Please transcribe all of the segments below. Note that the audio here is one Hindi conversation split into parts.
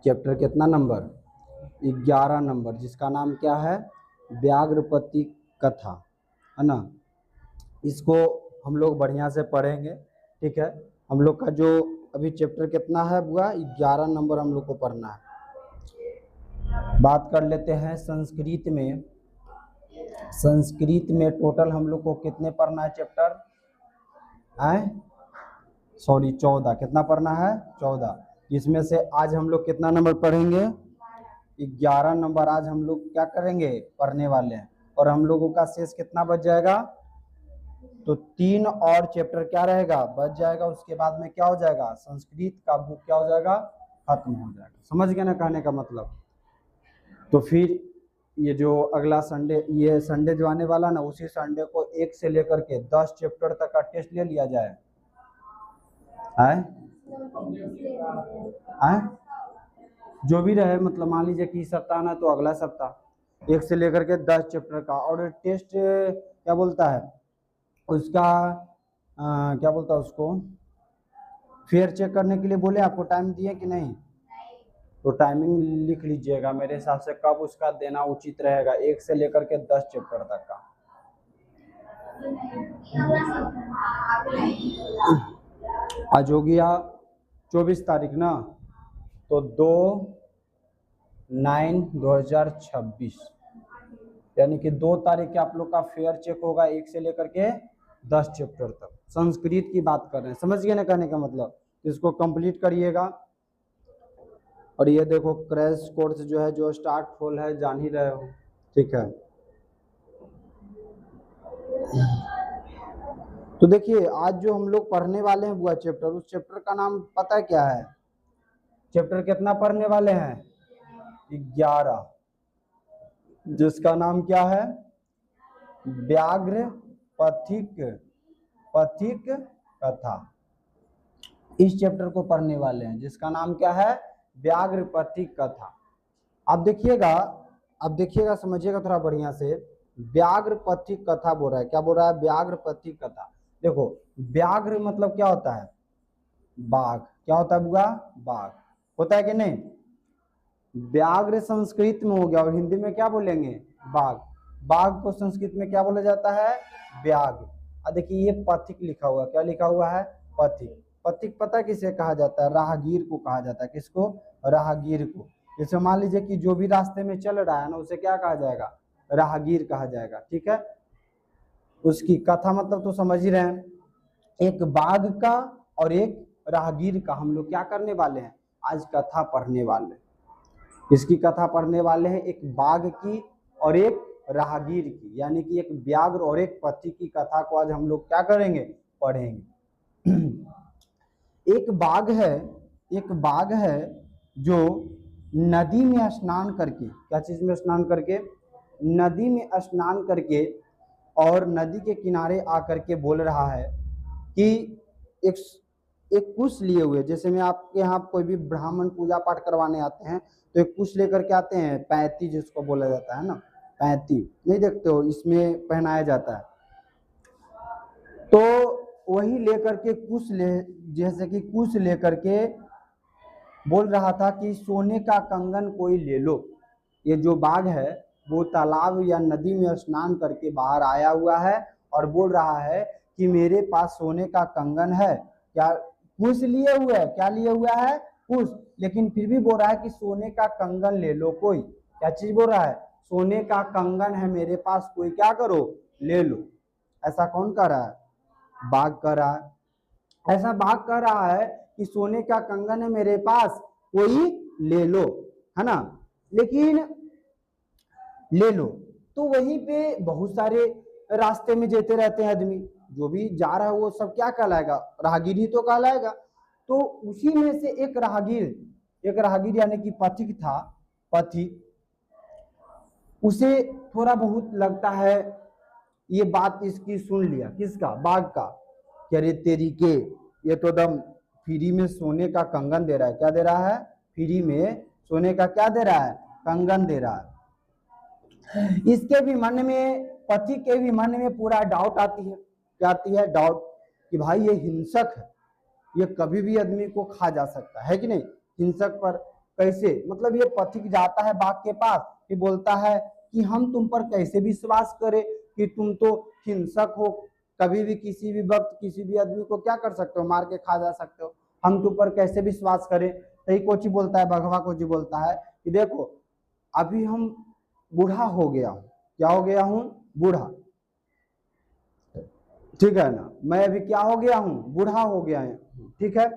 चैप्टर कितना नंबर 11 नंबर, जिसका नाम क्या है, व्याघ्रपति कथा, है ना। इसको हम लोग बढ़िया से पढ़ेंगे, ठीक है। हम लोग का जो अभी चैप्टर कितना है बुआ, 11 नंबर हम लोग को पढ़ना है। बात कर लेते हैं संस्कृत में। संस्कृत में टोटल हम लोग को कितने पढ़ना है चैप्टर, सॉरी 14, कितना पढ़ना है 14, जिसमें से आज हम लोग कितना नंबर पढ़ेंगे, 11 नंबर आज हम लोग क्या करेंगे, पढ़ने वाले हैं। और हम लोगों का शेष कितना बच जाएगा, तो 3 और चैप्टर क्या रहेगा, बच जाएगा। उसके बाद में क्या हो जाएगा, संस्कृत का बुक क्या हो जाएगा, खत्म हो जाएगा। समझ गए ना कहने का मतलब। तो फिर ये जो अगला संडे, ये संडे जो आने वाला ना, उसी संडे को 1 से लेकर के 10 चैप्टर तक का टेस्ट ले लिया जाए। जो भी रहे, मतलब मान लीजिए कि सप्ताह ना, तो अगला सप्ताह 1 से लेकर के 10 चैप्टर का। और टेस्ट क्या बोलता है उसका, क्या बोलता है उसको, फेयर चेक करने के लिए बोले, आपको टाइम दिए कि नहीं, तो टाइमिंग लिख लीजिएगा मेरे हिसाब से कब उसका देना उचित रहेगा, 1 से लेकर के 10 चैप्टर तक का। आज हो गया 24 तारीख ना, तो 2/9/2026, यानी कि 2 तारीख के आप लोग का फेयर चेक होगा, 1 से लेकर के 10 चैप्टर तक। संस्कृत की बात कर रहे हैं, समझ गए ना कहने का मतलब। इसको कंप्लीट करिएगा। और ये देखो क्रैश कोर्स जो है, जो स्टार्ट होल है, जान ही रहे हो, ठीक है। तो देखिए आज जो हम लोग पढ़ने वाले हैं बुआ चैप्टर, उस चैप्टर का नाम पता है क्या है, चैप्टर कितना पढ़ने वाले हैं, 11, जिसका नाम क्या है, व्याघ्र पथिक कथा। इस चैप्टर को पढ़ने वाले हैं, जिसका नाम क्या है, व्याघ्र पथिक कथा। अब देखिएगा समझिएगा थोड़ा बढ़िया से। व्याघ्र पथिक कथा बोल रहा है, क्या बोल रहा है, व्याघ्र पथिक कथा। देखो व्याघ्र मतलब क्या होता है, बाघ। क्या होता है बुआ, बाघ होता है कि नहीं। व्याघ्र संस्कृत में हो गया, और हिंदी में क्या बोलेंगे, बाघ। बाघ को संस्कृत में क्या बोला जाता है, व्याघ्र। देखिए ये पथिक लिखा हुआ, क्या लिखा हुआ है, पथिक। पथिक पता किसे कहा जाता है, राहगीर को कहा जाता है। किसको, राहगीर को। जैसे मान लीजिए कि जो भी रास्ते में चल रहा है ना, उसे क्या कहा जाएगा, राहगीर कहा जाएगा, ठीक है। उसकी कथा मतलब तो समझ ही रहे हैं, एक बाघ का और एक राहगीर का हम लोग क्या करने वाले हैं, आज कथा पढ़ने वाले हैं। इसकी कथा पढ़ने वाले हैं, एक बाघ की और एक राहगीर की, यानी कि एक व्याघ्र और एक पथिक की कथा को आज हम लोग क्या करेंगे, पढ़ेंगे। एक बाघ है जो नदी में स्नान करके, क्या चीज में स्नान करके, नदी में स्नान करके, और नदी के किनारे आकर के बोल रहा है कि एक कुश लिए हुए, जैसे में आपके यहाँ कोई भी ब्राह्मण पूजा पाठ करवाने आते हैं तो एक कुश लेकर के आते हैं, पैती जिसको बोला जाता है ना, पैती नहीं देखते हो, इसमें पहनाया जाता है। तो वही लेकर के जैसे कि कुश लेकर के बोल रहा था कि सोने का कंगन कोई ले लो। ये जो बाघ है वो तालाब या नदी में स्नान करके बाहर आया हुआ है और बोल रहा है कि मेरे पास सोने का कंगन है। क्या कुश लिए हुए है, क्या लिए हुआ है, कुश। लेकिन फिर भी बोल रहा है कि सोने का कंगन ले लो कोई। क्या चीज बोल रहा है, सोने का कंगन है मेरे पास, कोई क्या करो, ले लो। ऐसा कौन कह रहा है, बाघ कह रहा है। ऐसा बाघ कह रहा है कि सोने का कंगन है मेरे पास, कोई ले लो, है ना। लेकिन ले लो, तो वहीं पे बहुत सारे रास्ते में जेते रहते हैं आदमी, जो भी जा रहा है वो सब क्या कहलाएगा, राहगीर ही तो कहलाएगा। तो उसी में से एक राहगीर यानी कि पथिक था, पथिक, उसे थोड़ा बहुत लगता है ये बात इसकी सुन लिया, किसका, बाघ का, कि अरे तेरी के, ये तो दम फ्री में सोने का कंगन दे रहा है। क्या दे रहा है, फ्री में सोने का क्या दे रहा है, कंगन दे रहा है। इसके भी मन में, पथिक के भी मन में पूरा डाउट आती है। क्या आती है, डाउट, कि भाई ये हिंसक है, ये कभी भी आदमी को खा जा सकता है कि नहीं। हिंसक पर कैसे, मतलब ये पथिक जाता है बाघ के पास कि बोलता है कि हम तुम पर कैसे विश्वास करें कि तुम तो हिंसक हो, कभी भी किसी भी वक्त किसी भी आदमी को क्या कर सकते हो, मार के खा जा सकते हो, हम तुम पर कैसे विश्वास करें। तो ये कोची बोलता है, बघवा कोची बोलता है कि देखो अभी हम बूढ़ा हो गया हूँ, क्या हो गया हूँ, बूढ़ा, ठीक है ना, मैं अभी क्या हो गया हूँ, बूढ़ा हो गया है, ठीक है।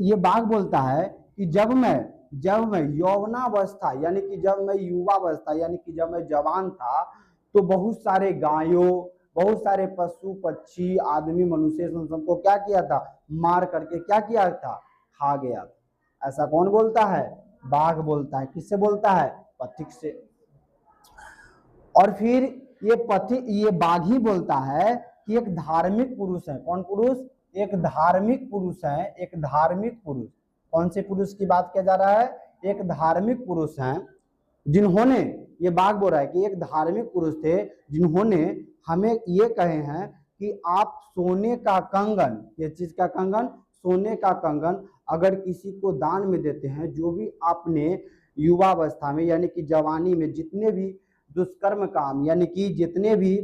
ये बाघ बोलता है कि जब मैं यौवनावस्था यानी कि जब मैं युवावस्था यानी कि जब मैं जवान था तो बहुत सारे गायों, बहुत सारे पशु पक्षी आदमी मनुष्य सबको क्या किया था, मार करके क्या किया था, खा गया था। ऐसा कौन बोलता है, बाघ बोलता है। किससे बोलता है, पथिक से। और फिर ये बाघ ही बोलता है कि एक धार्मिक पुरुष है, कौन पुरुष, एक धार्मिक पुरुष है, एक धार्मिक पुरुष। कौन से पुरुष की बात किया जा रहा है, एक धार्मिक पुरुष हैं जिन्होंने, ये बाघ बोल रहा है कि एक धार्मिक पुरुष थे जिन्होंने हमें ये कहे हैं कि आप सोने का कंगन, ये चीज का कंगन, सोने का कंगन अगर किसी को दान में देते हैं, जो भी आपने युवावस्था में यानी कि जवानी में जितने भी दुष्कर्म काम यानी कि जितने भी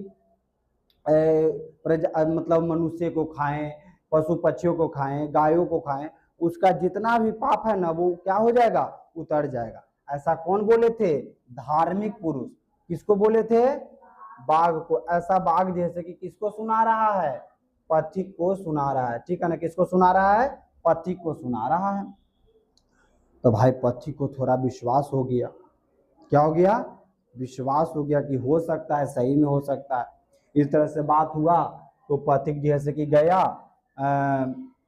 मतलब मनुष्य को खाएं, पशु पक्षियों को खाएं, गायों को खाएं, उसका जितना भी पाप है ना वो क्या हो जाएगा, उतर जाएगा। ऐसा कौन बोले थे, धार्मिक पुरुष। किसको बोले थे, बाघ को। ऐसा बाघ जैसे कि किसको सुना रहा है, पथिक को सुना रहा है, ठीक है ना, किसको सुना रहा है, पथिक को सुना रहा है। तो भाई पथिक को थोड़ा विश्वास हो गया, क्या हो गया, विश्वास हो गया कि हो सकता है, सही में हो सकता है। इस तरह से बात हुआ तो पथिक जैसे कि गया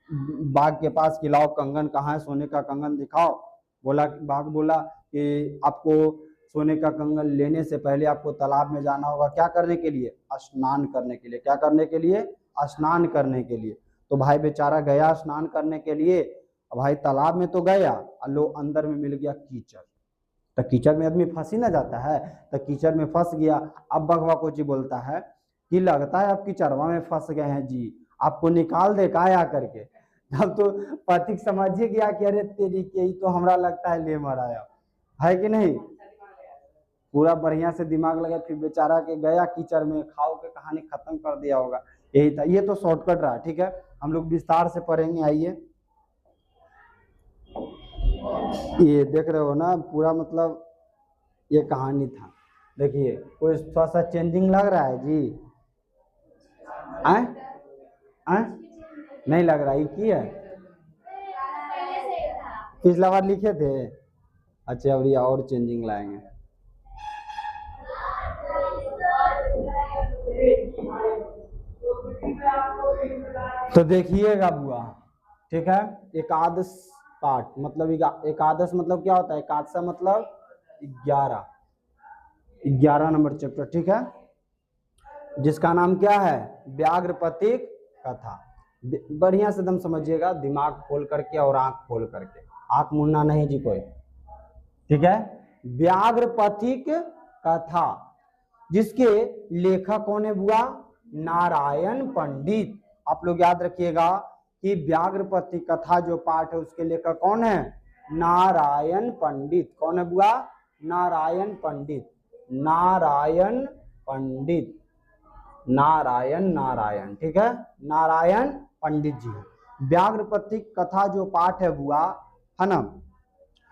बाघ के पास कि लाओ कंगन कहाँ है, सोने का कंगन दिखाओ। बोला, बाघ बोला कि आपको सोने का कंगन लेने से पहले आपको तालाब में जाना होगा, क्या करने के लिए, स्नान करने के लिए। क्या करने के लिए, स्नान करने के लिए। तो भाई बेचारा गया स्नान करने के लिए, भाई तालाब में तो गया, लो अंदर में मिल गया कीचड़। तो कीचड़ में आदमी फंस ही ना जाता है, तो कीचड़ में फंस गया। अब बघवा को जी बोलता है कि लगता है आप कीचड़वा में फंस गए हैं जी, आपको निकाल दे का आ करके। तब तो पथिक समझ ही गया कि अरे तेरी के ही तो हमरा लगता है ले मराया है कि नहीं, पूरा बढ़िया से दिमाग लगा, फिर बेचारा के गया कीचड़ में, खाओ के कहानी खत्म कर दिया होगा। यही था, ये तो शॉर्टकट रहा, ठीक है, हम लोग विस्तार से पढ़ेंगे। आइए, ये देख रहे हो ना पूरा, मतलब ये कहानी था। देखिए कोई थोड़ा सा चेंजिंग लग रहा है जी, नहीं लग रहा, ये की है, पिछला बार लिखे थे, अच्छा अब ये और चेंजिंग लाएंगे। तो देखिएगा बुआ, ठीक है, एकादश पाठ मतलब एकादश मतलब क्या होता है, एकादशा मतलब 11 नंबर चैप्टर, ठीक है, जिसका नाम क्या है, व्याघ्र पथिक कथा। बढ़िया से एकदम समझिएगा, दिमाग खोल करके और आंख खोल करके, आंख मुड़ना नहीं जी कोई, ठीक है। व्याघ्र पथिक कथा, जिसके लेखक कौन है बुआ, नारायण पंडित। आप लोग याद रखिएगा कि व्याघ्र पथिक कथा जो पाठ है उसके लेखक कौन है, नारायण पंडित। कौन है बुआ, नारायण पंडित, नारायण पंडित, नारायण, ठीक है, नारायण पंडित जी। व्याघ्र पथिक कथा जो पाठ है बुआ, है ना,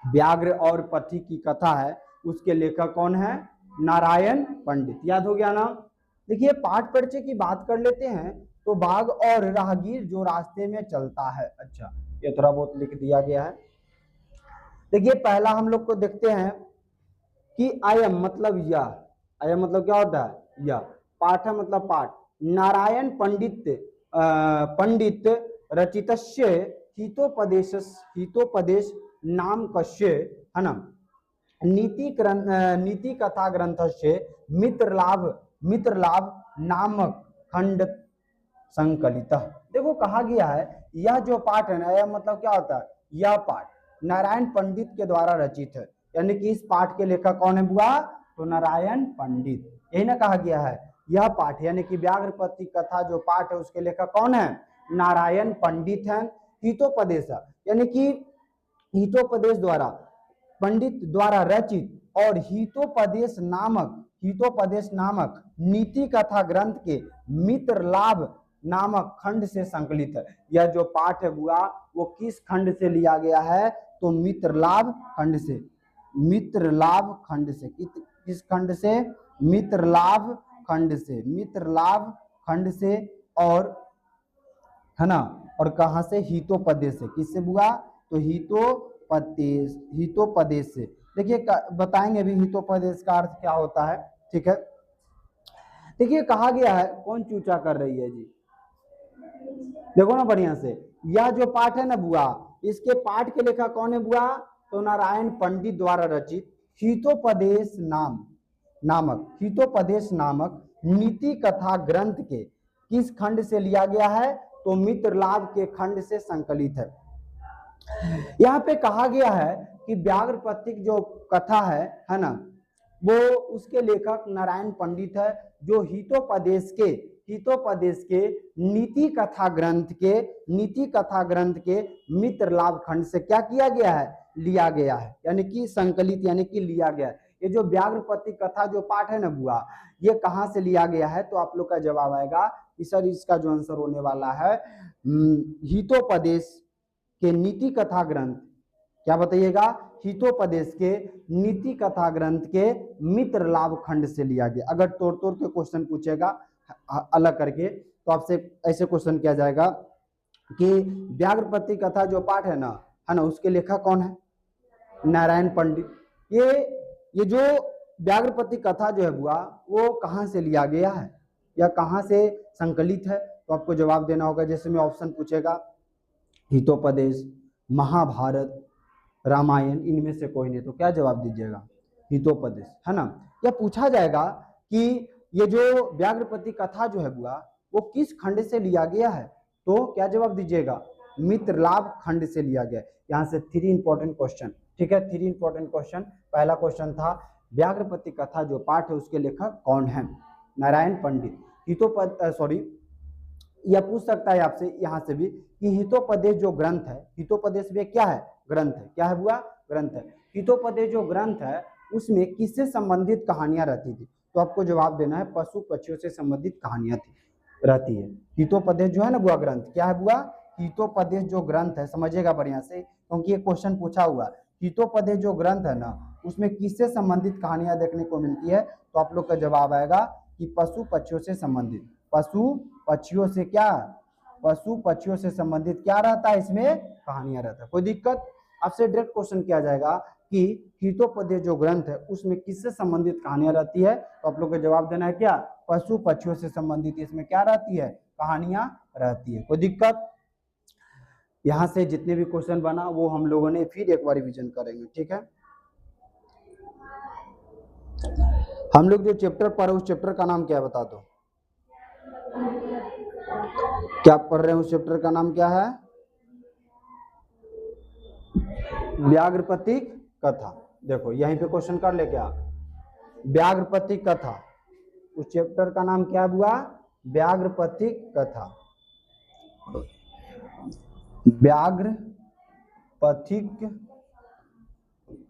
व्याघ्र और पथिक की कथा है, उसके लेखक कौन है, नारायण पंडित। याद हो गया ना। देखिए पाठ परिचय की बात कर लेते हैं। तो बाघ और राहगीर जो रास्ते में चलता है, अच्छा ये थोड़ा बहुत लिख दिया गया है। देखिए पहला हम लोग को देखते हैं कि अयम मतलब यह, अयम मतलब क्या होता है, यह, पाठ मतलब पाठ, नारायण पंडित पंडित रचितस्य हितोपदेश नाम कस्य, है ना, नीति कथा ग्रंथ से मित्र लाभ नामक खंड संकलित। देखो कहा गया है यह जो पाठ है ना, यह मतलब क्या होता है, यह पाठ नारायण पंडित के द्वारा रचित है, यानी कि इस पाठ के लेखक कौन है बुआ, तो नारायण पंडित। यही ना कहा गया है, यह पाठ यानी कि व्याघ्र पथिक कथा जो पाठ है उसके लेखक कौन है, नारायण पंडित है। हितोपदेश यानी कि हितोपदेश द्वारा पंडित द्वारा रचित और हितोपदेश नामक नीति कथा ग्रंथ के मित्र लाभ नामक खंड से संकलित है। यह जो पाठ है बुआ वो किस खंड से लिया गया है? तो मित्र लाभ खंड से। मित्र लाभ खंड से किस खंड से? मित्र लाभ खंड से। मित्र लाभ खंड से और है ना, और कहां से? हितोपदेश से। किससे बुआ? तो हितोपदेश से। देखिए बताएंगे अभी हितोपदेश का अर्थ क्या होता है, ठीक है। देखिए कहा गया है, कौन चूचा कर रही है जी? देखो ना बढ़िया से, यह जो पाठ है ना बुआ, इसके पाठ के लेखक कौन है बुआ? तो नारायण पंडित द्वारा रचित हितोपदेश नामक नीति कथा ग्रंथ के किस खंड से लिया गया है? तो मित्र लाभ के खंड से संकलित है। यहाँ पे कहा गया है कि व्याघ्रपत्तिक जो कथा है ना, वो उसके लेखक नारायण पंडित है, जो हितोपदेश के नीति कथा ग्रंथ के मित्र लाभ खंड से क्या किया गया है? लिया गया है, यानी कि संकलित, यानी कि लिया गया है। ये जो व्याघ्रपत्तिक कथा जो पाठ है ना बुआ, ये कहां से लिया गया है? तो आप लोग का जवाब आएगा कि सर इसका जो आंसर होने वाला है हितोपदेश के नीति कथा ग्रंथ, क्या बताइएगा? हितोपदेश के नीति कथा ग्रंथ के मित्र लाभ खंड से लिया गया। अगर तोड़ तोड़ के क्वेश्चन पूछेगा अलग करके तो आपसे ऐसे क्वेश्चन किया जाएगा कि व्याघ्रपत्तिक कथा जो पाठ है ना, उसके लेखक कौन है? नारायण पंडित। ये जो व्याघ्रपत्तिक कथा जो है बुआ, वो कहां से लिया गया है या कहां से संकलित है? तो आपको जवाब देना होगा। जैसे में ऑप्शन पूछेगा हितोपदेश, महाभारत, रामायण, इनमें से कोई नहीं, तो क्या जवाब दीजिएगा? हितोपदेश, है ना। यह पूछा जाएगा कि ये जो व्याघ्रपत्तिक कथा जो है बुआ, वो किस खंड से लिया गया है? तो क्या जवाब दीजिएगा? मित्र लाभ खंड से लिया गया। यहाँ से 3 इंपॉर्टेंट क्वेश्चन, ठीक है, 3 इंपॉर्टेंट क्वेश्चन। पहला क्वेश्चन था व्याघ्रपत्तिक कथा जो पाठ है उसके लेखक कौन है? नारायण पंडित। यह पूछ सकता है आपसे यहाँ से भी कि हितोपदेश जो ग्रंथ है, हितोपदेश में क्या है? ग्रंथ है। क्या है बुआ? ग्रंथ है। हितोपदेश जो ग्रंथ है उसमें किससे संबंधित कहानियां रहती थी? तो आपको जवाब देना है पशु पक्षियों से संबंधित कहानियां रहती है। हितोपदेश जो है ना बुआ ग्रंथ, क्या है बुआ? हितोपदेश जो ग्रंथ है, समझिएगा बढ़िया से क्योंकि ये क्वेश्चन पूछा हुआ। हितोपदेश जो ग्रंथ है ना, उसमें किससे संबंधित कहानियां देखने को मिलती है? तो आप लोग का जवाब आएगा कि पशु पक्षियों से संबंधित। पशु पक्षियों से संबंधित क्या रहता है? इसमें कहानियां रहता है। कोई दिक्कत? आपसे डायरेक्ट क्वेश्चन किया जाएगा कि हितोपदेश जो ग्रंथ है उसमें किससे संबंधित कहानियां रहती है? तो आप लोग को जवाब देना है क्या? पशु पक्षियों से संबंधित इसमें क्या रहती है? कहानियां रहती है। कोई दिक्कत? यहाँ से जितने भी क्वेश्चन बना वो हम लोगों ने फिर एक बार रिवीजन करेंगे, ठीक है। हम लोग जो चैप्टर पढ़े उस चैप्टर का नाम क्या है बता दो? क्या पढ़ रहे हैं? उस चैप्टर का नाम क्या है? व्याघ्रपत्तिक कथा। देखो यहीं पे क्वेश्चन कर ले क्या? व्याघ्रपत्तिक कथा, उस चैप्टर का नाम क्या हुआ? व्याघ्रपत्तिक कथा। व्याघ्रपत्तिक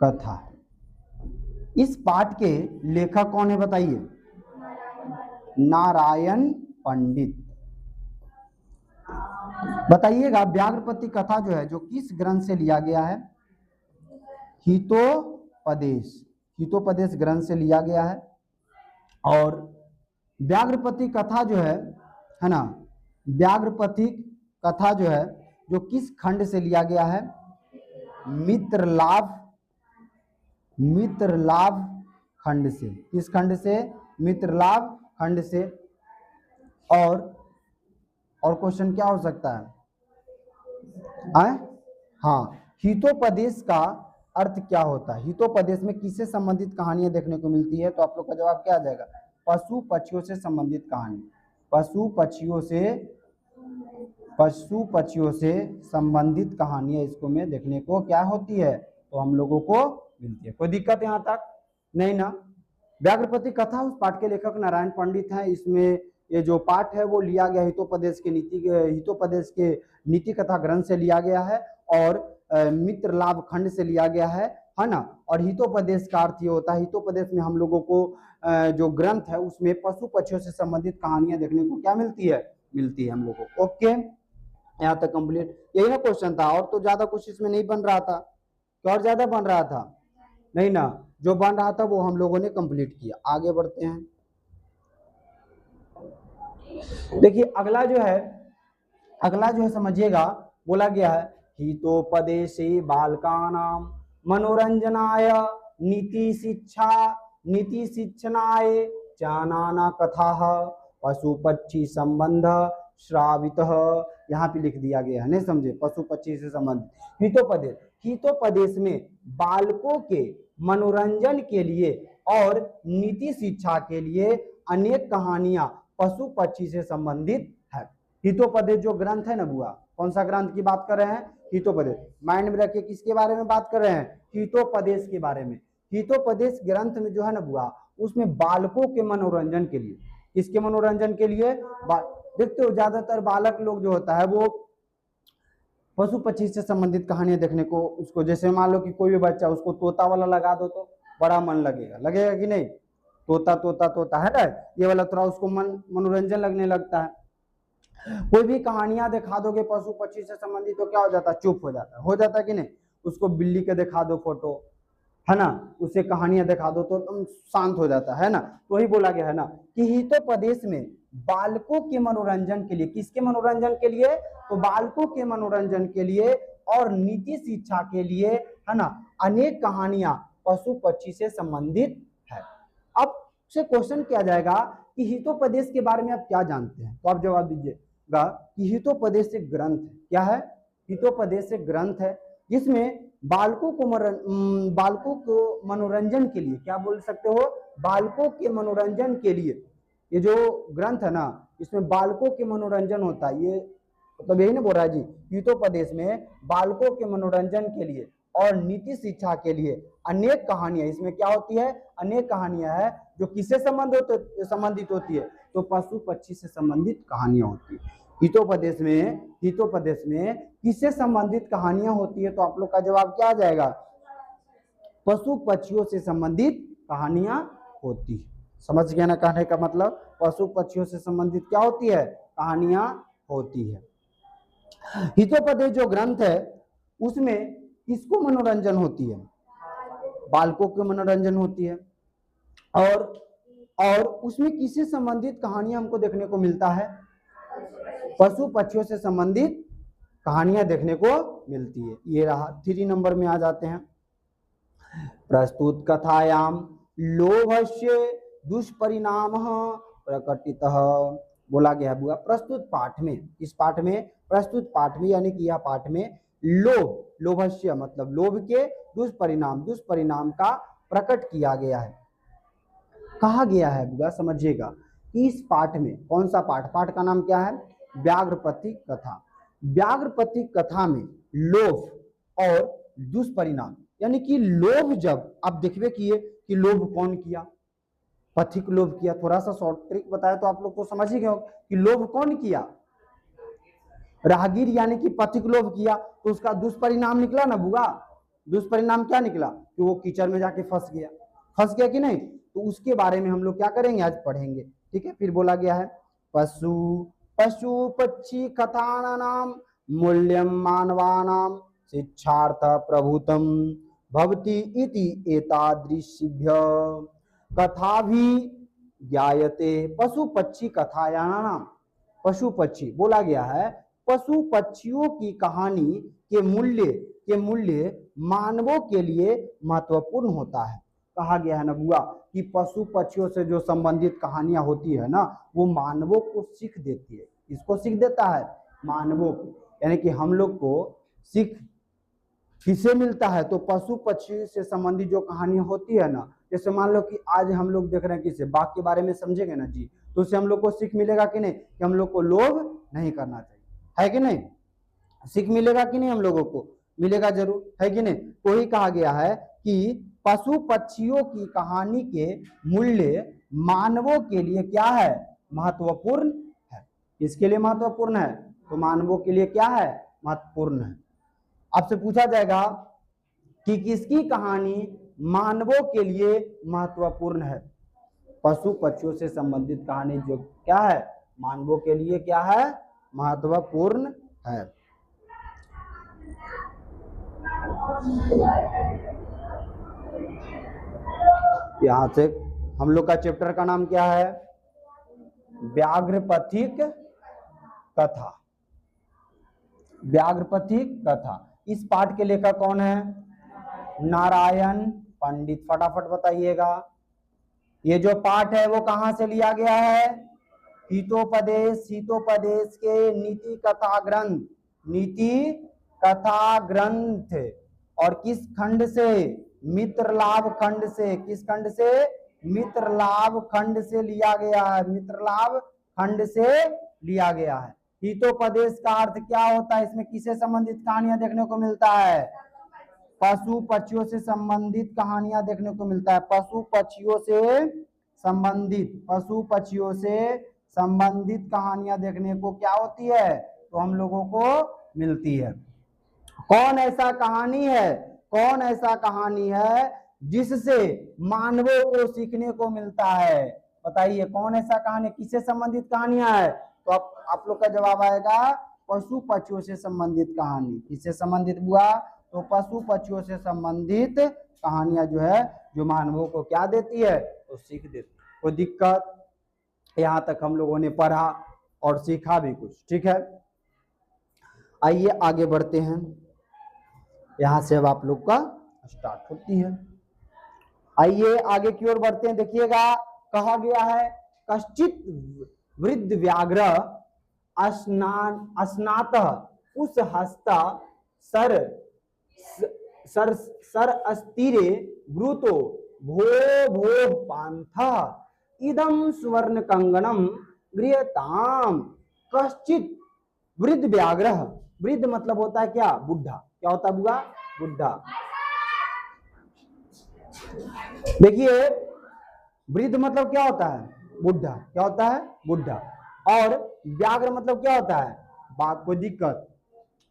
कथा। इस पाठ के लेखक कौन है बताइए? नारायण पंडित। बताइएगा व्याघ्रपत्तिक कथा जो है जो किस ग्रंथ से लिया गया है? हितोपदेश ग्रंथ से लिया गया है। और व्याघ्रपत्तिक कथा जो है ना, व्याघ्रपत्तिक कथा जो है जो किस खंड से लिया गया है? मित्र लाभ खंड से। किस खंड से? मित्र लाभ खंड से। और क्वेश्चन क्या हो सकता है? हाँ, हितोपदेश का अर्थ क्या होता है? हितोपदेश में किससे संबंधित कहानियां देखने को मिलती है? तो आप लोग का जवाब क्या आ जाएगा? पशु पक्षियों से संबंधित कहानी। पशु पक्षियों से संबंधित कहानियां इसको में देखने को क्या होती है? तो हम लोगों को मिलती है। कोई दिक्कत यहाँ तक नहीं ना? व्याघ्रपत्तिक कथा उस पाठ के लेखक नारायण पंडित हैं। इसमें ये जो पाठ है वो लिया गया हितोपदेश के नीति कथा ग्रंथ से लिया गया है। और मित्र लाभ खंड से लिया गया है ना। और हितोपदेश का अर्थ ये होता है, हितोपदेश में हम लोगों को जो ग्रंथ है उसमें पशु पक्षियों से संबंधित कहानियां देखने को क्या मिलती है हम लोगों को। ओके, यहाँ तक कंप्लीट। यही ना क्वेश्चन था, और तो ज्यादा कुछ इसमें नहीं बन रहा था, क्या और ज्यादा बन रहा था? नहीं ना, जो बन रहा था वो हम लोगों ने कंप्लीट किया। आगे बढ़ते हैं। देखिए अगला जो है समझिएगा, बोला गया है हितोपदेशे बालकानां मनोरंजनाय नीति शिक्षणाय चानाना कथाः पशु पक्षी संबंध श्रावितः। यहाँ पे लिख दिया गया है, नहीं समझे, पशु पक्षी से संबंधित हितोपदेश में बालकों के मनोरंजन के लिए और नीति शिक्षा के लिए अनेक कहानियां पशु पक्षी से संबंधित है। हितोपदेश जो ग्रंथ है ना बुआ, कौन सा ग्रंथ की बात कर रहे हैं? हितोपदेश। माइंड में रखिए, किसके बारे में बात कर रहे हैं? हितोपदेश के बारे में। हितोपदेश ग्रंथ में जो है ना बुआ, उसमें बालकों के मनोरंजन के लिए, किसके मनोरंजन के लिए? देखते हो ज्यादातर बालक लोग जो होता है वो पशु पक्षी से संबंधित कहानियां देखने को, उसको जैसे मान लो कि कोई भी बच्चा उसको तोता वाला लगा दो तो बड़ा मन लगेगा कि नहीं? तोता तोता तोता है ना, ये वाला थोड़ा उसको मनोरंजन लगने लगता है। कोई भी कहानियां दिखा दोगे पशु पक्षी से संबंधित तो क्या हो जाता है? चुप हो जाता है कि नहीं? उसको बिल्ली के दिखा दो फोटो, है ना, उसे कहानियां दिखा दो तो एकदम शांत हो जाता है ना। तो वही बोला गया है ना कि हितोपदेश में बालकों के मनोरंजन के लिए, किसके मनोरंजन के लिए? तो बालकों के मनोरंजन के लिए और नीति शिक्षा के लिए, है ना, अनेक कहानियां पशु पक्षी से संबंधित है। अब से क्वेश्चन किया जाएगा कि हितोपदेश के बारे में आप क्या जानते हैं, तो आप जवाब दीजिएगा कि हितोपदेश एक ग्रंथ है। क्या है? हितोपदेश एक ग्रंथ है जिसमें बालकों को मनोरंजन के लिए, क्या बोल सकते हो? बालकों के मनोरंजन के लिए ये जो ग्रंथ है ना, इसमें बालकों के मनोरंजन होता है। ये मतलब यही ना बोल रहा है जी, हितोपदेश में बालकों के मनोरंजन के लिए और नीति शिक्षा के लिए अनेक कहानियां, इसमें क्या होती है? अनेक कहानियां है जो किससे संबंधित होती है? तो पशु पक्षी से संबंधित कहानियां होती है। हितोपदेश में किससे संबंधित कहानियां होती है? तो आप लोग का जवाब क्या आ जाएगा? पशु पक्षियों से संबंधित कहानियां होती है। समझ गया ना कहने का मतलब? पशु पक्षियों से संबंधित क्या होती है? कहानियां होती है। हितोपदेश जो ग्रंथ है उसमें किसको मनोरंजन होती है? बालकों के मनोरंजन होती है। और उसमें किससे संबंधित कहानियां हमको देखने को मिलता है? पशु पक्षियों से संबंधित कहानियां देखने को मिलती है। ये रहा। 3 नंबर में आ जाते हैं। प्रस्तुत कथायाम लोभस्य दुष्परिणामः प्रकटितः। बोला गया बुआ प्रस्तुत पाठ में, इस पाठ में, प्रस्तुत पाठ में यानी कि यह पाठ में लोभस्य मतलब लोभ के दुष्परिणाम का प्रकट किया गया है, कहा गया है बुआ। समझिएगा कि इस पाठ में, कौन सा पाठ का नाम क्या है? व्याघ्रपति कथा। व्याघ्रपति कथा में लोभ और दुष्परिणाम, यानी कि लोभ, जब आप देखिए कि लोभ कौन किया? पथिक लोभ किया। थोड़ा सा शॉर्ट ट्रिक बताया तो आप लोग तो समझ ही गए कि लोभ कौन किया? राहगीर यानी कि पथिक लोभ किया। तो उसका दुष्परिणाम निकला ना बुआ। दुष्परिणाम क्या निकला? कि वो कीचड़ में जाके फंस गया कि नहीं? तो उसके बारे में हम लोग क्या करेंगे? आज पढ़ेंगे। ठीक है। फिर बोला गया है पशु पक्षी कथानाम मूल्यम मानवानाम शिक्षार्थ प्रभुतम भवति इति एतादृशिभ्य कथा भी ज्ञायते। पशु पक्षी कथायानाम, पशु पक्षी बोला गया है, पशु पक्षियों की कहानी के मूल्य मानवों के लिए महत्वपूर्ण होता है। कहा गया है ना बुआ कि पशु पक्षियों से जो संबंधित कहानियां होती है ना, वो मानवों को सीख देती है। इसको सीख देता है? मानवों को। यानी कि हम लोग को सीख किसे मिलता है? तो पशु पक्षी से संबंधित जो कहानियां होती है ना, जैसे मान लो कि आज हम लोग देख रहे हैं किसे, बाघ के बारे में समझेंगे ना जी, तो उससे हम लोग को सीख मिलेगा कि नहीं कि हम लोग को लोभ नहीं करना चाहिए, है कि नहीं? सीख मिलेगा कि नहीं? हम लोगों को मिलेगा जरूर, है कि नहीं? तो ही कहा गया है कि पशु पक्षियों की कहानी के मूल्य मानवों के लिए क्या है? महत्वपूर्ण है। किसके लिए महत्वपूर्ण है? तो मानवों के लिए क्या है? महत्वपूर्ण है। आपसे पूछा जाएगा कि किसकी कहानी मानवों के लिए महत्वपूर्ण है। पशु पक्षियों से संबंधित कहानी जो क्या है, मानवों के लिए क्या है, महत्वपूर्ण है। यहां से हम लोग का चैप्टर का नाम क्या है, व्याघ्रपथिक कथा। व्याघ्रपथिक कथा। इस पाठ के लेखक कौन है, नारायण पंडित। फटाफट बताइएगा, ये जो पाठ है वो कहां से लिया गया है, हितोपदेश के नीति कथा ग्रंथ, नीति कथा ग्रंथ। और किस खंड से, मित्रलाभ खंड से। किस खंड से, मित्रलाभ खंड से लिया गया है, मित्रलाभ खंड से लिया गया है। हितोपदेश का अर्थ क्या होता है, इसमें किससे संबंधित कहानियां देखने को मिलता है, पशु पक्षियों से संबंधित कहानियां देखने को मिलता है। पशु पक्षियों से संबंधित कहानियां देखने को क्या होती है, तो हम लोगों को मिलती है। कौन ऐसा कहानी है जिससे मानवों को सीखने को मिलता है, बताइए कौन ऐसा कहानी, किससे संबंधित कहानियां है, तो आप लोग का जवाब आएगा पशु पक्षियों से संबंधित कहानी। किससे संबंधित हुआ, तो पशु पक्षियों से संबंधित कहानियां जो है, जो मानवों को क्या देती है, तो सीख देती है। कोई दिक्कत, यहाँ तक हम लोगों ने पढ़ा और सीखा भी कुछ, ठीक है। आइए आगे बढ़ते हैं, यहाँ से अब आप लोग का स्टार्ट होती है। आइए आगे की ओर बढ़ते हैं। देखिएगा कहा गया है, कश्चित वृद्ध व्याघ्र अस्नातः उस हस्ता सर अस्तिरे ब्रूतो भो भो पांथ इदम सुवर्ण कंगनम गृहताम। कश्चित वृद्ध व्याघ्र, वृद्ध मतलब होता है क्या, बुढ़ा। क्या होता है बुआ, बुढ़ा। देखिए वृद्ध मतलब क्या होता है, बुढ़ा। क्या होता है, बुढ़ा। और व्याघ्र मतलब क्या होता है, बात कोई दिक्कत।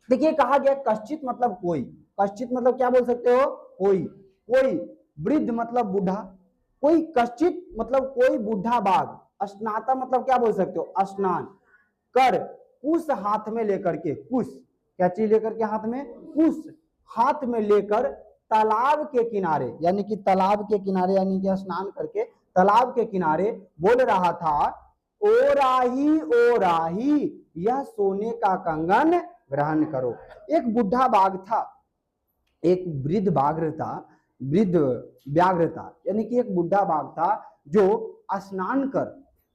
देखिए कहा गया कश्चित मतलब कोई, कश्चित मतलब क्या बोल सकते हो, कोई। कोई, वृद्ध मतलब बूढ़ा, कोई कश्चित मतलब कोई बूढ़ा बाघ। स्नाता मतलब क्या बोल सकते हो, स्नान कर, कुश हाथ में लेकर के, कुश क्या चीज लेकर के हाथ में, कुश हाथ में लेकर तालाब के किनारे, यानी कि तालाब के किनारे, यानी कि स्नान करके तालाब के किनारे बोल रहा था, ओ राही यह सोने का कंगन ग्रहण करो। एक बुढ़ा बाघ था, एक वृद्ध व्याघ्र था, यानी कि एक बुढ़ा बाघ था जो स्नान कर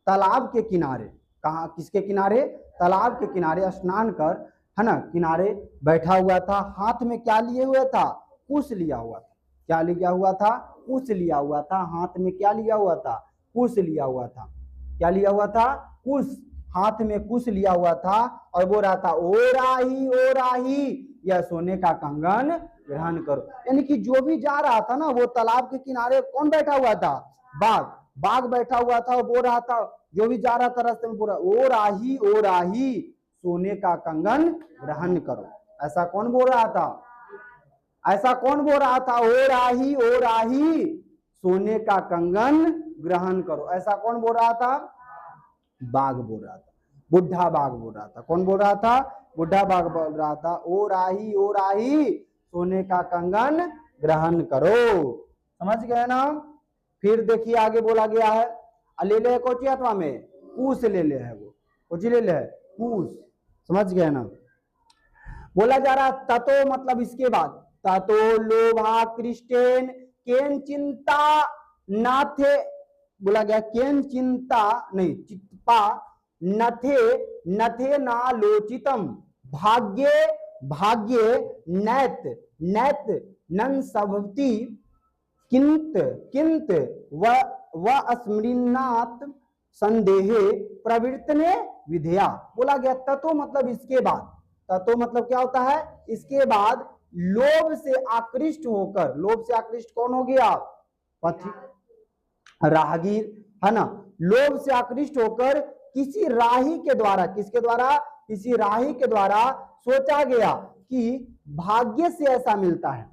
तालाब के किनारे, कहा किसके किनारे, तालाब के किनारे स्नान कर, है ना, किनारे बैठा हुआ था। हाथ में क्या लिए हुआ था, कुश लिया हुआ था। क्या लिया हुआ था, कुश लिया हुआ था। हाथ में क्या लिया हुआ था, कुश लिया हुआ था। क्या लिया हुआ था, कुश, हाथ में कुश लिया हुआ था। और बोल रहा था, ओ राही यह सोने का कंगन ग्रहण करो। यानी कि जो भी जा रहा था ना, वो तालाब के किनारे कौन बैठा हुआ था, बाघ बैठा हुआ था। और बोल रहा था, जो भी जा रहा था रास्ते में, बोल रहा, ओ राही सोने का कंगन ग्रहण करो। ऐसा कौन बोल रहा था, ओ राही सोने का कंगन ग्रहण करो। ऐसा कौन बोल रहा था, बाघ बोल रहा था, बुढ़ा बाघ बोल रहा था। कौन बोल रहा था, बुढ़ा बाघ बोल रहा था, ओ राही सोने का कंगन ग्रहण करो। समझ गए ना। फिर देखिए आगे बोला गया है, ले ले कोची अथवा में, कुश ले ले है, वो कोची ले ले है, कुश। समझ गए ना। बोला जा रहा ततो मतलब इसके बाद, ततो लोभा कृष्टेन केन चिंता नाथे, बोला गया केन चिंता नहीं, चित्पा नथे नालोचितम भाग्ये नैत नन सभवती किंत व अस्मृणात संदेहे प्रवृत्तने विधेया। बोला गया ततो मतलब इसके बाद, ततो मतलब क्या होता है, इसके बाद लोभ से आकृष्ट होकर, लोभ से आकृष्ट कौन हो गया, पथिक, राहगीर, है ना। लोभ से आकृष्ट होकर किसी राही के द्वारा, किसके द्वारा, किसी राही के द्वारा सोचा गया कि भाग्य से ऐसा मिलता है,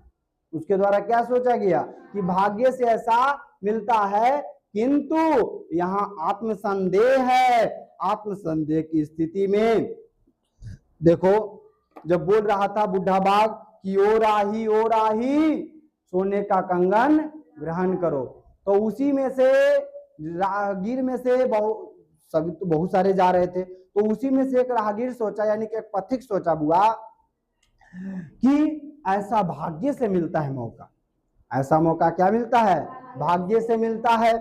उसके द्वारा क्या सोचा गया कि भाग्य से ऐसा मिलता है, किंतु यहाँ आत्मसंदेह है। आत्मसंदेह की स्थिति में देखो, जब बोल रहा था बुढ़ा बाघ कि ओ राही सोने का कंगन ग्रहण करो, तो उसी में से राहगीर में से बहुत सारे जा रहे थे, तो उसी में से एक राहगीर सोचा, यानी कि एक पथिक सोचा बुआ कि ऐसा भाग्य से मिलता है मौका, ऐसा मौका क्या मिलता है, भाग्य से मिलता है।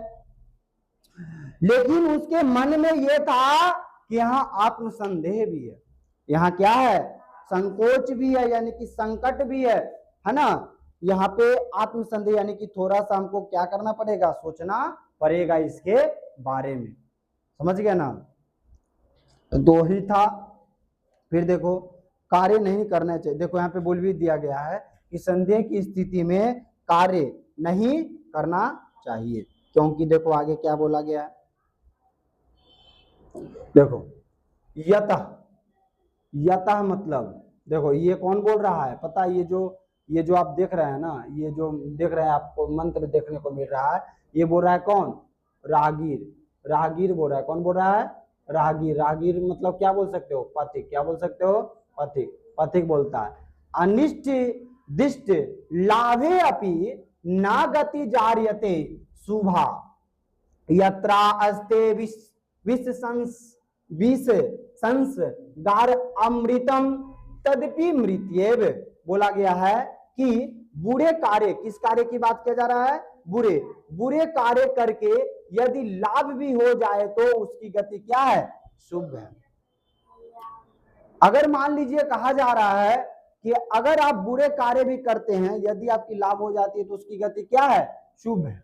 लेकिन उसके मन में यह था कि यहाँ आत्मसंदेह भी है, यहाँ क्या है, संकोच भी है, यानी कि संकट भी है ना। यहाँ पे आत्मसंदेह यानी कि थोड़ा सा हमको क्या करना पड़ेगा, सोचना पड़ेगा इसके बारे में, समझ गया ना। दो ही था। फिर देखो कार्य नहीं करना चाहिए, देखो यहाँ पे बोल भी दिया गया है कि संदेह की स्थिति में कार्य नहीं करना चाहिए, क्योंकि देखो आगे क्या बोला गया है, देखो यतः मतलब देखो ये कौन बोल रहा है पता है, ये जो आप देख रहे हैं ना, ये जो देख रहे हैं आपको मंत्र देखने को मिल रहा है, ये बोल रहा है कौन, राहगीर बोल रहा है। कौन बोल रहा है, राहगीर मतलब क्या बोल सकते हो, पथिक। क्या बोल सकते हो, पथिक बोलता है। अनिष्ट दिष्ट लाभे अपि ना गति जार्यते शुभा यत्रा अस्ते विष संस्कार अमृतम तदपि मृत्येव। बोला गया है कि बुरे कार्य, किस कार्य की बात किया जा रहा है, बुरे कार्य करके यदि लाभ भी हो जाए तो उसकी गति क्या है, शुभ है। अगर मान लीजिए कहा जा रहा है कि अगर आप बुरे कार्य भी करते हैं, यदि आपकी लाभ हो जाती है तो उसकी गति क्या है, शुभ है,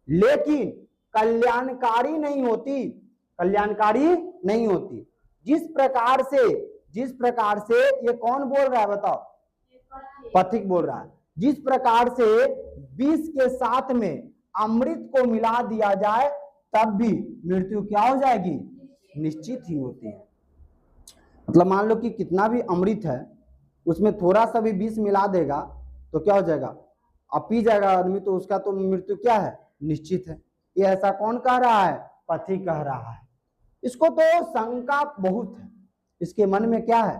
लेकिन कल्याणकारी नहीं होती। जिस प्रकार से ये कौन बोल रहा है बताओ, पथिक बोल रहा है। जिस प्रकार से विष के साथ में अमृत को मिला दिया जाए तब भी मृत्यु क्या हो जाएगी, निश्चित ही होती है। मतलब मान लो कि कितना भी अमृत है, उसमें थोड़ा सा भी विष मिला देगा तो क्या हो जाएगा, अब पी जाएगा आदमी, तो उसका तो मृत्यु क्या है, निश्चित है। ये ऐसा कौन कह रहा है, पथिक कह रहा है। इसको तो शंका बहुत है, इसके मन में क्या है,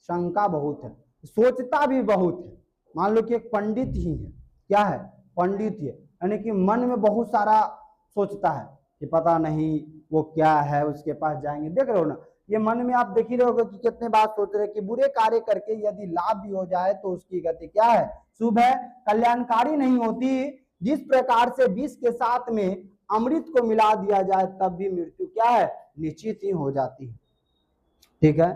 शंका बहुत है, सोचता भी बहुत है। मान लो कि एक पंडित ही है, क्या है, पंडित ही है, यानी कि मन में बहुत सारा सोचता है कि पता नहीं वो क्या है, उसके पास जाएंगे। देख रहे हो ना, ये मन में आप देख ही रहे होगे कि कितने बात सोच रहे कि बुरे कार्य करके यदि लाभ भी हो जाए तो उसकी गति क्या है, शुभ है, कल्याणकारी नहीं होती। जिस प्रकार से विष के साथ में अमृत को मिला दिया जाए तब भी मृत्यु क्या है, निश्चित ही हो जाती है। ठीक है।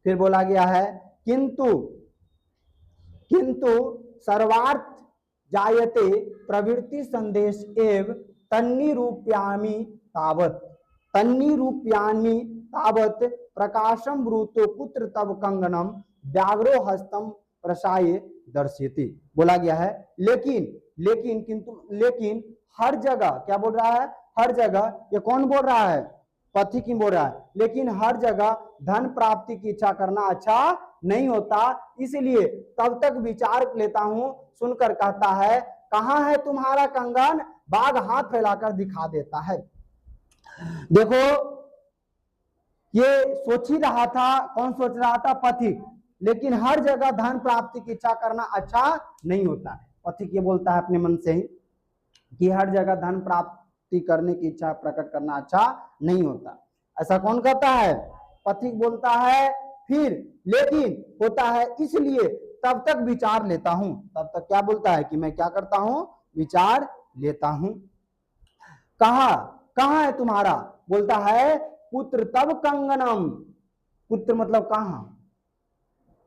फिर बोला गया है किंतु सर्वार्थ जायते प्रवृत्ति संदेश एव तन्निरूप्यामि तावत प्रकाशम ब्रूतो पुत्र तब कंगनम व्याघ्रो हस्तम प्रसाये दर्शयति। बोला गया है लेकिन हर जगह, क्या बोल रहा है, हर जगह, ये कौन बोल रहा है, पथिक ही बोल रहा है, लेकिन हर जगह धन प्राप्ति की इच्छा करना अच्छा नहीं होता, इसलिए तब तक विचार लेता हूं। सुनकर कहता है, कहां है तुम्हारा कंगन, बाघ हाथ फैलाकर दिखा देता है। देखो ये सोच ही रहा था, कौन सोच रहा था, पथिक, लेकिन हर जगह धन प्राप्ति की इच्छा करना अच्छा नहीं होता है। पथिक ये बोलता है अपने मन से ही कि हर जगह धन प्राप्ति करने की इच्छा प्रकट करना अच्छा नहीं होता। ऐसा कौन कहता है, पथिक बोलता है। फिर लेकिन होता है इसलिए तब तक विचार लेता हूं, तब तक क्या बोलता है कि मैं क्या करता हूं, विचार लेता हूं। कहां है तुम्हारा, बोलता है पुत्र तब कंगनम, पुत्र मतलब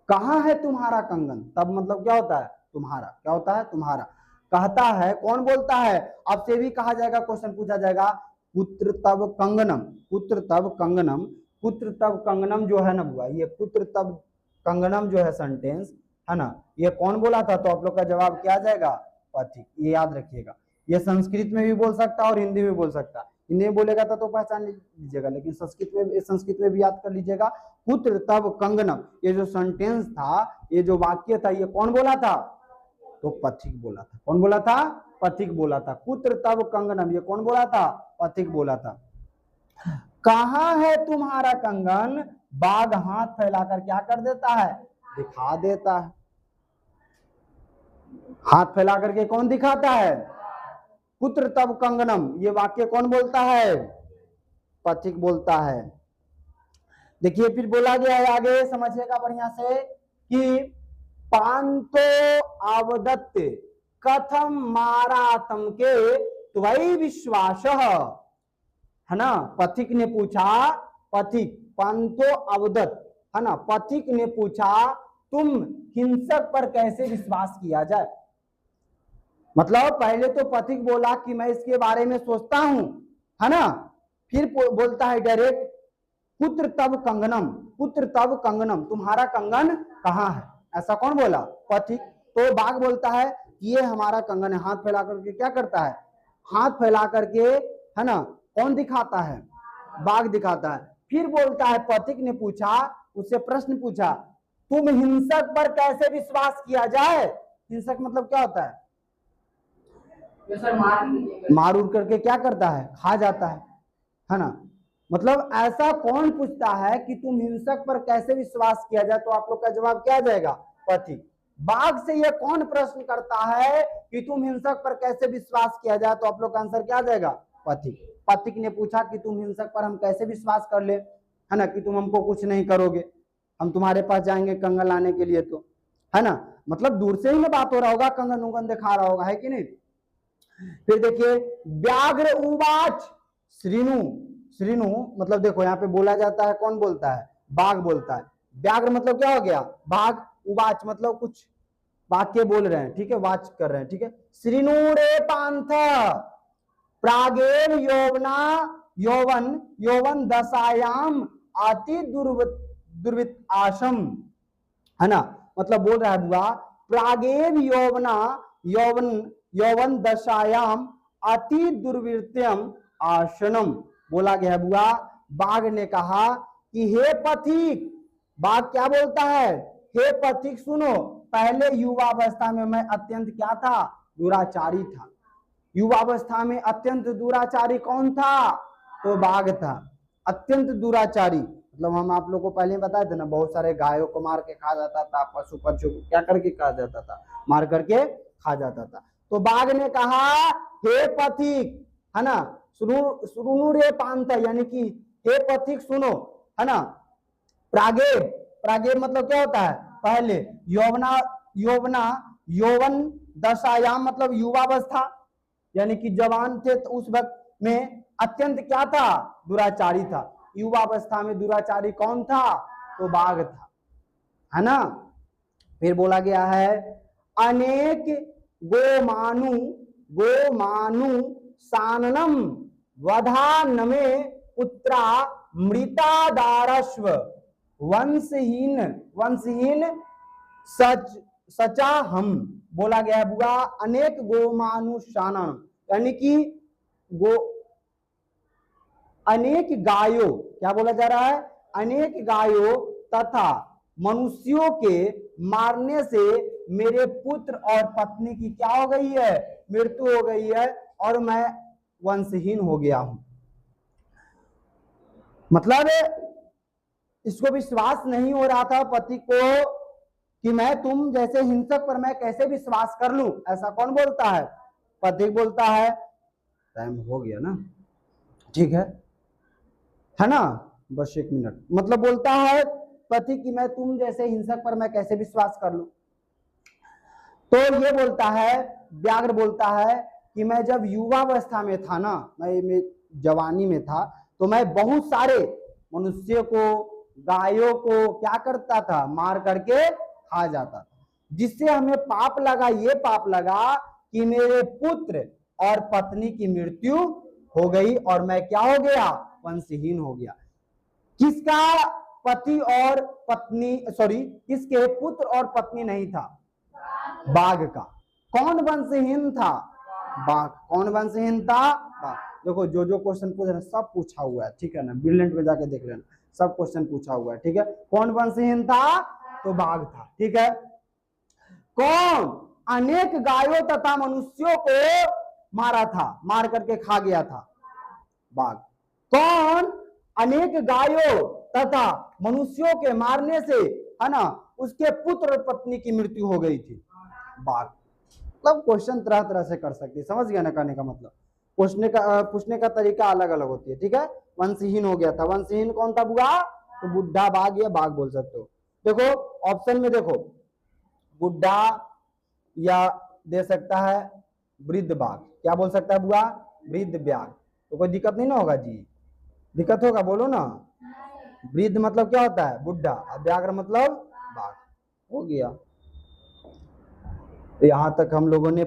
कहां है तुम्हारा कंगन, तब मतलब क्या होता है, तुम्हारा, क्या होता है, तुम्हारा। कहता है, कौन बोलता है, आपसे भी कहा जाएगा, क्वेश्चन पूछा जाएगा, पुत्र तब कंगनम जो है ना बुआ, ये पुत्र तब कंगनम जो है सेंटेंस है ना, ये कौन बोला था, तो आप लोग का जवाब क्या आ जाएगा, पथिक। ये याद रखिएगा, ये संस्कृत में भी बोल सकता है और हिंदी में बोल सकता है। इन्हें बोलेगा तो पहचान लीजिएगा, लेकिन संस्कृत में भी याद कर लीजिएगा। पुत्र तब कंगनम, ये जो सेंटेंस था, ये जो वाक्य था, ये कौन बोला था? तो पथिक बोला था। कौन बोला था? पथिक बोला था। पुत्र तब कंगनम, ये कौन बोला था? पथिक बोला था। कहाँ है तुम्हारा कंगन? बाघ हाथ फैलाकर क्या कर देता है? दिखा देता है। हाथ फैला करके कौन दिखाता है? पुत्र तब कंगनम, ये वाक्य कौन बोलता है? पथिक बोलता है। देखिए फिर बोला गया है आगे, समझिएगा बढ़िया से, कि पांतो अवदत्त कथम मारातम के त्वयि विश्वास, है ना। पथिक ने पूछा, पथिक पांतो अवदत्त, है ना, पथिक ने पूछा तुम हिंसक पर कैसे विश्वास किया जाए। मतलब पहले तो पथिक बोला कि मैं इसके बारे में सोचता हूं, है ना, फिर बोलता है डायरेक्ट पुत्र तब कंगनम, पुत्र तब कंगनम, तुम्हारा कंगन कहाँ है? ऐसा कौन बोला? पथिक। तो बाघ बोलता है ये हमारा कंगन है। हाथ फैला करके क्या करता है? हाथ फैला करके, है ना, कौन दिखाता है? बाघ दिखाता है। फिर बोलता है पथिक ने पूछा, उससे प्रश्न पूछा तुम हिंसक पर कैसे विश्वास किया जाए। हिंसक मतलब क्या होता है? मार उड़ करके क्या करता है? खा जाता है ना। मतलब ऐसा कौन पूछता है कि तुम हिंसक पर कैसे विश्वास किया जाए, तो आप लोग का जवाब क्या आ जाएगा? पथिक। बाघ से यह कौन प्रश्न करता है कि तुम हिंसक पर कैसे विश्वास किया जाए, तो आप लोग का आंसर क्या आ जाएगा? पथिक। पथिक ने पूछा कि तुम हिंसक पर हम कैसे विश्वास कर ले, है ना, कि तुम हमको कुछ नहीं करोगे, हम तुम्हारे पास जाएंगे कंगन लाने के लिए, तो, है ना, मतलब दूर से ही ना बात हो रहा होगा, कंगन उंगन दिखा रहा होगा, है कि नहीं। फिर देखिए व्याघ्र उवाच श्रीनु, श्रीनु मतलब देखो यहाँ पे बोला जाता है, कौन बोलता है? बाघ बोलता है। व्याघ्र मतलब क्या हो गया? बाघ। उवाच मतलब कुछ वाक्य बोल रहे हैं, ठीक है, वाच कर रहे हैं, ठीक है। श्रीनु रे पांथ प्रागेन यौवना यौवन यौवन दशायाम अति दुर्वित आशम, है ना, मतलब बोल रहा है बुआ प्रागेन यौवना यौवन यौवन दशायाम अति दुर्वृत्यम आसनम। बोला गया बुआ, बाघ ने कहा कि हे पथिक, बाघ क्या बोलता है? हे पथिक सुनो, पहले युवावस्था में मैं अत्यंत क्या था? दुराचारी था। युवावस्था में अत्यंत दुराचारी कौन था? तो बाघ था। अत्यंत दुराचारी मतलब हम आप लोग को पहले बताए थे ना, बहुत सारे गायों को मार के खा जाता था, पशु पक्षियों को क्या करके खा जाता था? मार करके खा जाता था। तो बाघ ने कहा हे पथिक, है ना, सुनो रे पांत, यानी कि हे पथिक सुनो, है ना। प्रागेव, प्रागेव मतलब क्या होता है? पहले। यौवना यौवना यौवन दशायाम मतलब युवावस्था, यानी कि जवान थे तो उस वक्त में अत्यंत क्या था? दुराचारी था। युवावस्था में दुराचारी कौन था? तो बाघ था, है ना। फिर बोला गया है अनेक गोमानु साननम वधानमे पुत्रा मृतादारस्व वंशहीन सचा हम। बोला गया है बुआ अनेक गोमानुषानन, यानी कि अनेक गायों, क्या बोला जा रहा है? अनेक गायों तथा मनुष्यों के मारने से मेरे पुत्र और पत्नी की क्या हो गई है? मृत्यु हो गई है, और मैं वंशहीन हो गया हूं। मतलब इसको विश्वास नहीं हो रहा था पति को कि मैं तुम जैसे हिंसक पर मैं कैसे विश्वास कर लूं। ऐसा कौन बोलता है? पति बोलता है। टाइम हो गया ना, ठीक है ना, बस 1 मिनट। मतलब बोलता है पति कि मैं तुम जैसे हिंसक पर मैं कैसे विश्वास कर लूं। तो ये बोलता है, व्याघ्र बोलता है कि मैं जब युवावस्था में था ना, मैं जवानी में था, तो मैं बहुत सारे मनुष्य को, गायों को क्या करता था? मार करके खा जाता था, जिससे हमें पाप लगा। ये पाप लगा कि मेरे पुत्र और पत्नी की मृत्यु हो गई और मैं क्या हो गया? वंशहीन हो गया। किसका पति और पत्नी, सॉरी, किसके पुत्र और पत्नी नहीं था? बाघ का। कौन वंशहीन था? बाघ। कौन वंशहीन था? बाघ। देखो जो जो क्वेश्चन पूछ रहे हैं सब पूछा हुआ है, ठीक है ना, ब्रिलियंट में जाके देख लेना, सब क्वेश्चन पूछा हुआ है, ठीक है। कौन वंशहीन था? तो बाघ था, ठीक है। कौन अनेक गायों तथा मनुष्यों को मारा था, मार करके खा गया था? बाघ। कौन अनेक गायों तथा मनुष्यों के मारने से, है ना, उसके पुत्र और पत्नी की मृत्यु हो गई थी? बाघ। मतलब क्वेश्चन तरह तरह से कर सकते हैं, समझ गया ना कहने का मतलब। पूछने का तरीका अलग अलग होती है, ठीक है। वंशहीन हो गया था, वंशहीन कौन था बुआ? तो बुढ़ा बाघ या बाघ बोल सकते हो। देखो ऑप्शन में देखो, बुढ़ा या दे सकता है वृद्ध बाघ, क्या बोल सकता है बुआ? वृद्ध बाघ। तो कोई दिक्कत नहीं ना होगा जी? दिक्कत होगा? बोलो ना। वृद्ध मतलब क्या होता है? बुढ़ा, और व्याघ्र मतलब बाघ। हो गया। यहाँ तक हम लोगों ने